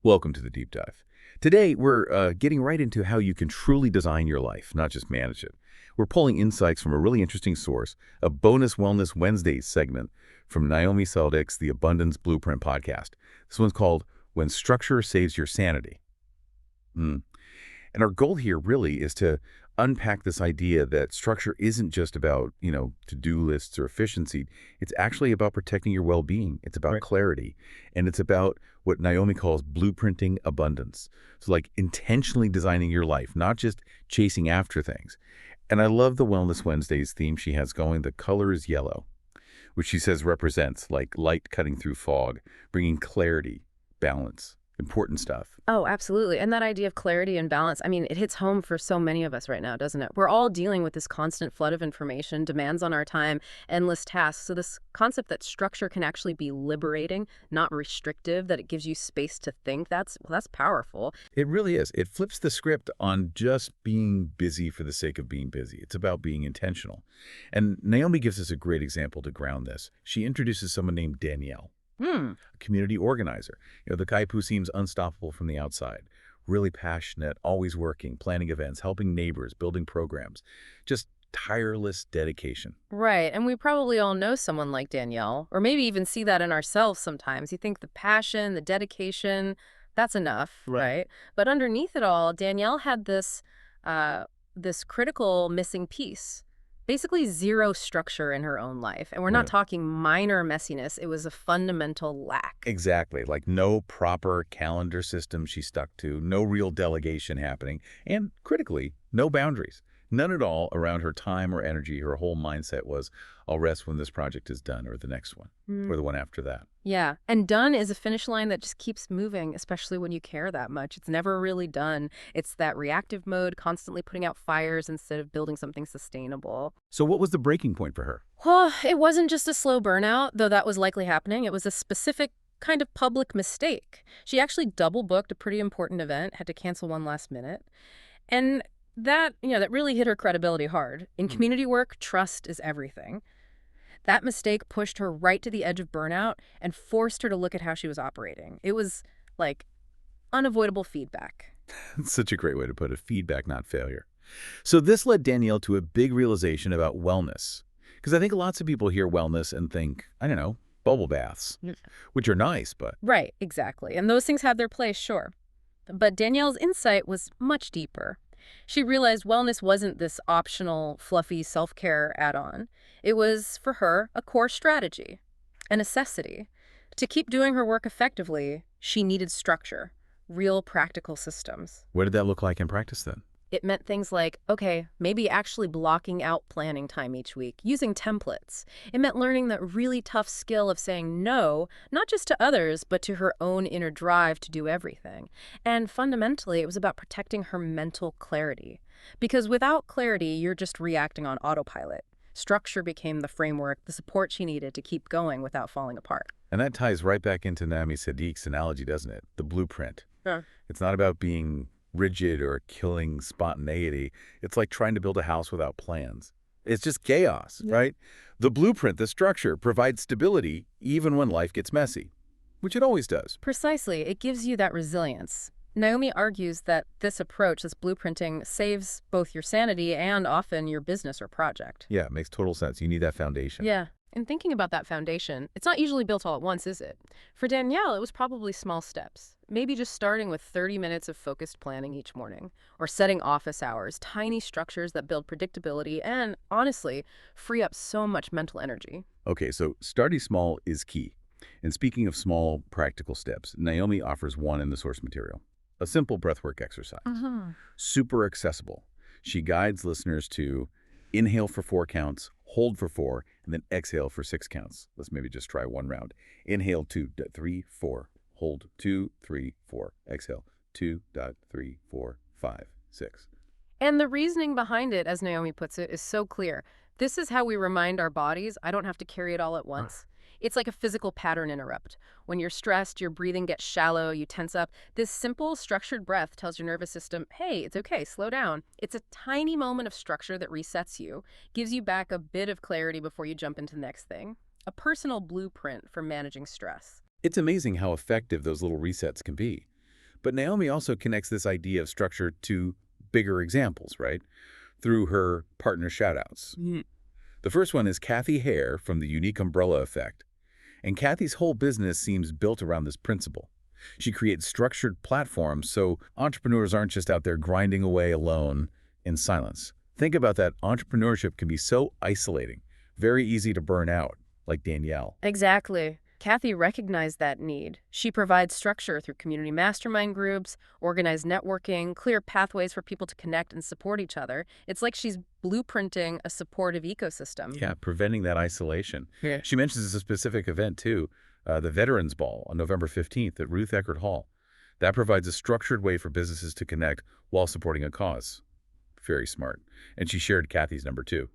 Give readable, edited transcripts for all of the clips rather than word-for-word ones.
Welcome to the Deep Dive. Today, we're getting right into how you can truly design your life, not just manage it. We're pulling insights from a really interesting source, a bonus Wellness Wednesdays segment from Naomi Seldik's The Abundance Blueprint podcast. This one's called When Structure Saves Your Sanity. And our goal here really is to unpack this idea that structure isn't just about, to-do lists or efficiency. It's actually about protecting your well-being. It's about clarity. And it's about what Naomi calls blueprinting abundance. So like intentionally designing your life, not just chasing after things. And I love the Wellness Wednesdays theme she has going. The color is yellow, which she says represents like light cutting through fog, bringing clarity, balance. Important stuff. Oh, absolutely. And that idea of clarity and balance, I mean, it hits home for so many of us right now, doesn't it? We're all dealing with this constant flood of information, demands on our time, endless tasks. So this concept that structure can actually be liberating, not restrictive, that it gives you space to think, that's powerful. It really is. It flips the script on just being busy for the sake of being busy. It's about being intentional. And Naomi gives us a great example to ground this. She introduces someone named Danielle. A community organizer, the type who seems unstoppable from the outside, really passionate, always working, planning events, helping neighbors, building programs, just tireless dedication. Right, and we probably all know someone like Danielle, or maybe even see that in ourselves sometimes. You think the passion, the dedication, that's enough, right? But underneath it all, Danielle had this critical missing piece. Basically zero structure in her own life. And we're not talking minor messiness. It was a fundamental lack. Exactly. Like no proper calendar system she stuck to, no real delegation happening, and critically, no boundaries. None at all around her time or energy. Her whole mindset was, I'll rest when this project is done, or the next one, or the one after that. Yeah, and done is a finish line that just keeps moving, especially when you care that much. It's never really done. It's that reactive mode, constantly putting out fires instead of building something sustainable. So what was the breaking point for her? Well, it wasn't just a slow burnout, though that was likely happening. It was a specific kind of public mistake. She actually double booked a pretty important event, had to cancel one last minute. And that really hit her credibility hard. In community work, trust is everything. That mistake pushed her right to the edge of burnout and forced her to look at how she was operating. It was like unavoidable feedback. Such a great way to put it. Feedback, not failure. So this led Danielle to a big realization about wellness. Because I think lots of people hear wellness and think, bubble baths, which are nice, but... Right, exactly. And those things have their place, sure. But Danielle's insight was much deeper. She realized wellness wasn't this optional, fluffy self-care add-on. It was, for her, a core strategy, a necessity. To keep doing her work effectively, she needed structure, real practical systems. What did that look like in practice then? It meant things like, okay, maybe actually blocking out planning time each week, using templates. It meant learning that really tough skill of saying no, not just to others, but to her own inner drive to do everything. And fundamentally, it was about protecting her mental clarity. Because without clarity, you're just reacting on autopilot. Structure became the framework, the support she needed to keep going without falling apart. And that ties right back into Naomi Seldik's analogy, doesn't it? The blueprint. Yeah. It's not about being rigid or killing spontaneity. It's like trying to build a house without plans. It's just chaos, right? The blueprint, the structure, provides stability even when life gets messy, which it always does. Precisely. It gives you that resilience. Naomi argues that this approach, this blueprinting, saves both your sanity and often your business or project. Yeah, it makes total sense. You need that foundation. Yeah. And thinking about that foundation, it's not usually built all at once, is it? For Danielle, it was probably small steps. Maybe just starting with 30 minutes of focused planning each morning, or setting office hours, tiny structures that build predictability and, honestly, free up so much mental energy. Okay, so starting small is key. And speaking of small, practical steps, Naomi offers one in the source material. A simple breathwork exercise. Super accessible. She guides listeners to inhale for 4 counts, hold for 4, and then exhale for 6 counts. Let's maybe just try one round. Inhale 2, 3, 4. Hold 2, 3, 4. Exhale 2, 3, 4, 5, 6. And the reasoning behind it, as Naomi puts it, is so clear. This is how we remind our bodies, I don't have to carry it all at once. It's like a physical pattern interrupt. When you're stressed, your breathing gets shallow, you tense up. This simple, structured breath tells your nervous system, hey, it's okay, slow down. It's a tiny moment of structure that resets you, gives you back a bit of clarity before you jump into the next thing. A personal blueprint for managing stress. It's amazing how effective those little resets can be. But Naomi also connects this idea of structure to bigger examples, right? Through her partner shoutouts. The first one is Kathy Hare from the Unique Umbrella Effect. And Kathy's whole business seems built around this principle. She creates structured platforms so entrepreneurs aren't just out there grinding away alone in silence. Think about that. Entrepreneurship can be so isolating, very easy to burn out, like Danielle. Exactly. Kathy recognized that need. She provides structure through community mastermind groups, organized networking, clear pathways for people to connect and support each other. It's like she's blueprinting a supportive ecosystem. Yeah, preventing that isolation. Yeah. She mentions a specific event, too, the Veterans Ball on November 15th at Ruth Eckerd Hall. That provides a structured way for businesses to connect while supporting a cause. Very smart. And she shared Kathy's number, too.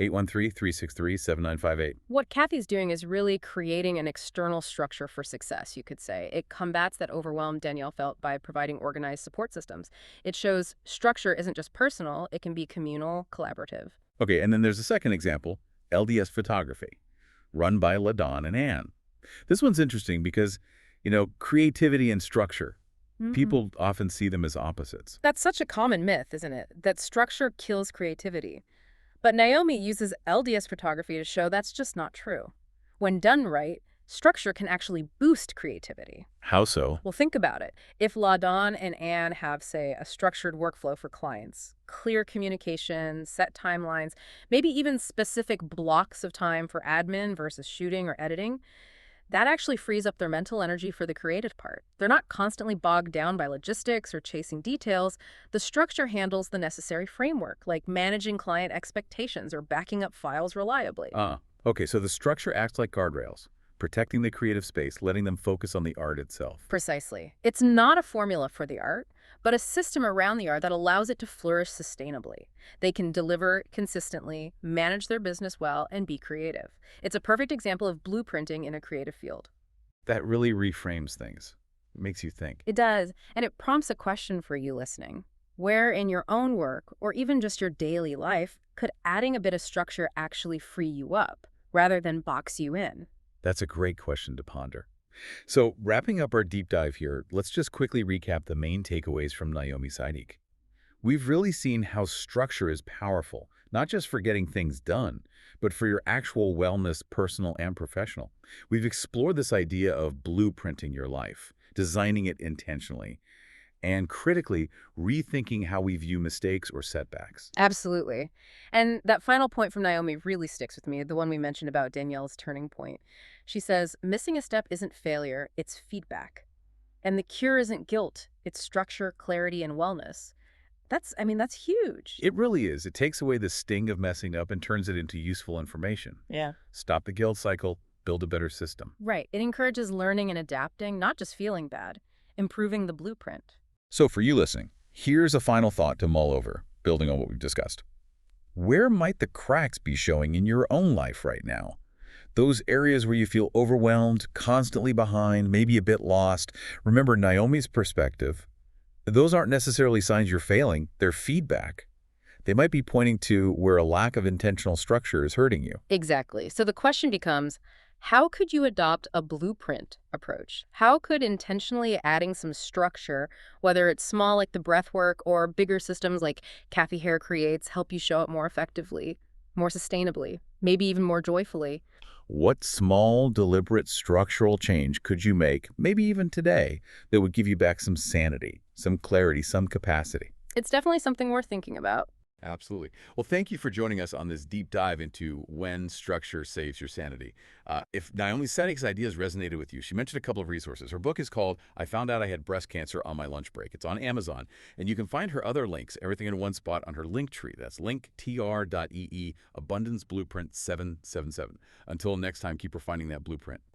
813-363-7958. What Kathy's doing is really creating an external structure for success, you could say. It combats that overwhelm Danielle felt by providing organized support systems. It shows structure isn't just personal, it can be communal, collaborative. Okay, and then there's a second example, LDS Photography, run by LaDon and Anne. This one's interesting because, creativity and structure, people often see them as opposites. That's such a common myth, isn't it? That structure kills creativity. But Naomi uses LDS photography to show that's just not true. When done right, structure can actually boost creativity. How so? Well, think about it. If LaDon and Anne have, say, a structured workflow for clients, clear communication, set timelines, maybe even specific blocks of time for admin versus shooting or editing, that actually frees up their mental energy for the creative part. They're not constantly bogged down by logistics or chasing details. The structure handles the necessary framework, like managing client expectations or backing up files reliably. Okay, so the structure acts like guardrails, protecting the creative space, letting them focus on the art itself. Precisely. It's not a formula for the art, but a system around the art that allows it to flourish sustainably. They can deliver consistently, manage their business well, and be creative. It's a perfect example of blueprinting in a creative field. That really reframes things. It makes you think. It does, and it prompts a question for you listening. Where in your own work, or even just your daily life, could adding a bit of structure actually free you up, rather than box you in? That's a great question to ponder. So, wrapping up our deep dive here, let's just quickly recap the main takeaways from Naomi Seidik. We've really seen how structure is powerful, not just for getting things done, but for your actual wellness, personal and professional. We've explored this idea of blueprinting your life, designing it intentionally, and critically rethinking how we view mistakes or setbacks. Absolutely. And that final point from Naomi really sticks with me, the one we mentioned about Danielle's turning point. She says, missing a step isn't failure, it's feedback. And the cure isn't guilt, it's structure, clarity, and wellness. That's huge. It really is. It takes away the sting of messing up and turns it into useful information. Yeah. Stop the guilt cycle, build a better system. Right. It encourages learning and adapting, not just feeling bad, improving the blueprint. So for you listening, here's a final thought to mull over, building on what we've discussed. Where might the cracks be showing in your own life right now? Those areas where you feel overwhelmed, constantly behind, maybe a bit lost. Remember Naomi's perspective. Those aren't necessarily signs you're failing, they're feedback. They might be pointing to where a lack of intentional structure is hurting you. Exactly. So the question becomes, how could you adopt a blueprint approach? How could intentionally adding some structure, whether it's small like the breathwork or bigger systems like Kathy Hare creates, help you show up more effectively, more sustainably, maybe even more joyfully? What small, deliberate structural change could you make, maybe even today, that would give you back some sanity, some clarity, some capacity? It's definitely something worth thinking about. Absolutely. Well, thank you for joining us on this deep dive into when structure saves your sanity. If Naomi Seidik's ideas resonated with you, she mentioned a couple of resources. Her book is called I Found Out I Had Breast Cancer on My Lunch Break. It's on Amazon, and you can find her other links, everything in one spot on her link tree. That's linktr.ee Abundance Blueprint 777. Until next time, keep refining that blueprint.